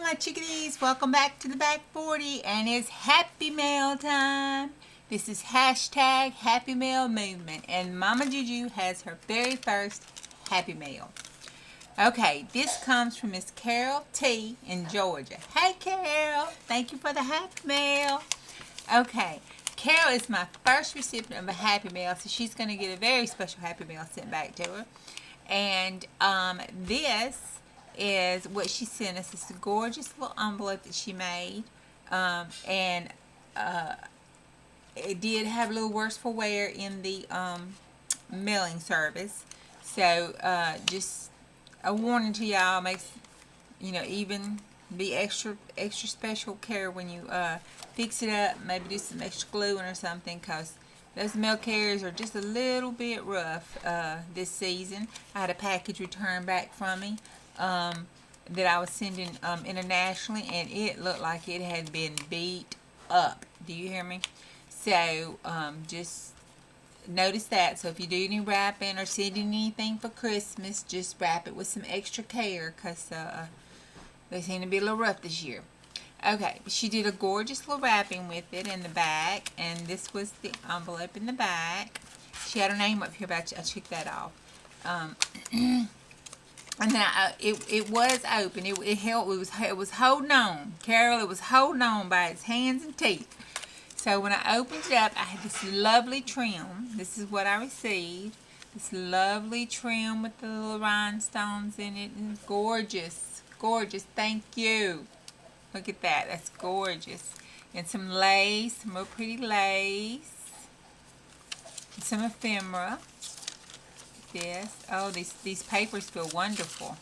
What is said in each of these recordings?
my chickadees, welcome back to the back 40, and it's Happy Mail time. This is hashtag Happy Mail Movement, and Mama Juju has her very first Happy Mail. Okay, this comes from Miss Carol T in Georgia. Hey Carol, thank you for the Happy Mail. Okay, Carol is my first recipient of a Happy Mail, so she's going to get a very special Happy Mail sent back to her. And this is what she sent us. It's a gorgeous little envelope that she made, and it did have a little worse for wear in the mailing service. So just a warning to y'all, makes even be extra special care when you fix it up. Maybe do some extra glue or something, because those mail carriers are just a little bit rough this season. I had a package returned back from me that I was sending internationally, and it looked like it had been beat up. Do you hear me? So just notice that. So if you do any wrapping or sending anything for Christmas, just wrap it with some extra care, because they seem to be a little rough this year. Okay, she did a gorgeous little wrapping with it in the back, and this was the envelope in the back. She had her name up here, but I took that off. And then it was open. It was holding on. Carol, it was holding on by its hands and teeth. So when I opened it up, I had this lovely trim. This is what I received. This lovely trim with the little rhinestones in it, and gorgeous, gorgeous. Thank you. Look at that. That's gorgeous. And some lace, some real pretty lace. And some ephemera. This. Oh, these papers feel wonderful.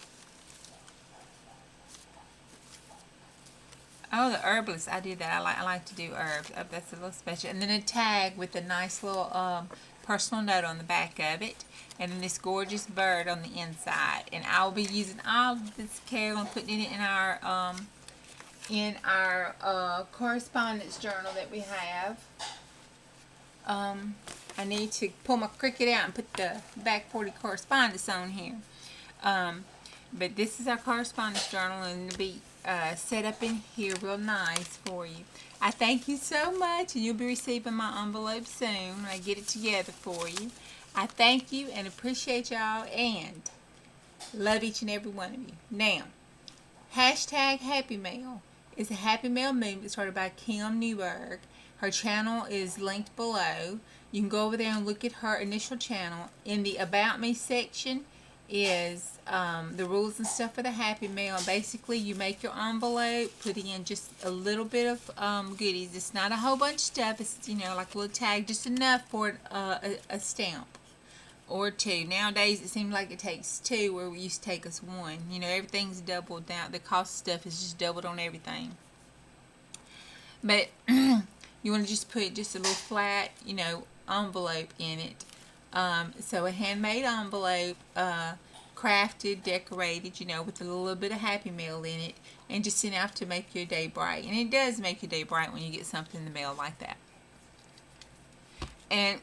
Oh, the herbalist. I did that. I like to do herbs. Oh, that's a little special. And then a tag with a nice little personal note on the back of it. And then this gorgeous bird on the inside. And I'll be using all of this, Carol, and putting it in our correspondence journal that we have. I need to pull my Cricut out and put the back 40 correspondence on here. But this is our correspondence journal, and it'll be set up in here real nice for you. I thank you so much, and you'll be receiving my envelope soon when I get it together for you. I thank you and appreciate y'all, and love each and every one of you. Now, hashtag Happy Mail is a Happy Mail movement started by Kim Newberg. Her channel is linked below. You can go over there and look at her initial channel. In the About Me section is the rules and stuff for the Happy Mail. And basically, you make your envelope, put in just a little bit of goodies. It's not a whole bunch of stuff. It's, like a little tag, just enough for a stamp or two. Nowadays, it seems like it takes two, where we used to take us one. Everything's doubled down. The cost of stuff is just doubled on everything. But you want to just put just a little flat, envelope in it. So a handmade envelope, crafted, decorated, with a little bit of Happy Mail in it, and just sent out to make your day bright. And it does make your day bright when you get something in the mail like that. And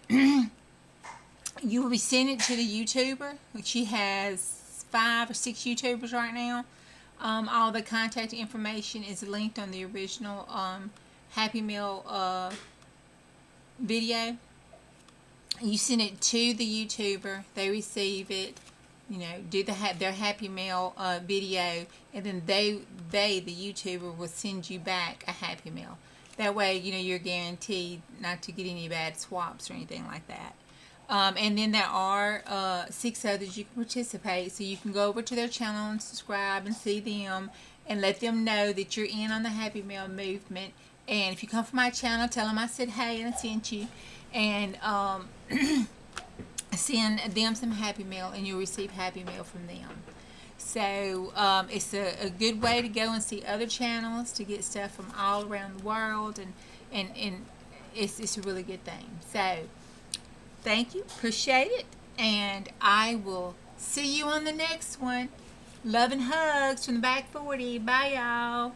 you will be sending it to the YouTuber, which she has 5 or 6 YouTubers right now. All the contact information is linked on the original Happy Mail video. You send it to the YouTuber, they receive it, do their Happy Mail video, and then the YouTuber will send you back a Happy Mail. That way, you're guaranteed not to get any bad swaps or anything like that. And then there are 6 others you can participate, so you can go over to their channel and subscribe and see them, and let them know that you're in on the Happy Mail movement. And if you come from my channel, tell them I said hey and I sent you, and send them some Happy Mail, and you'll receive Happy Mail from them. So it's a good way to go and see other channels, to get stuff from all around the world, and it's a really good thing. So thank you, appreciate it, and I will see you on the next one. Love and hugs from the back 40. Bye, y'all.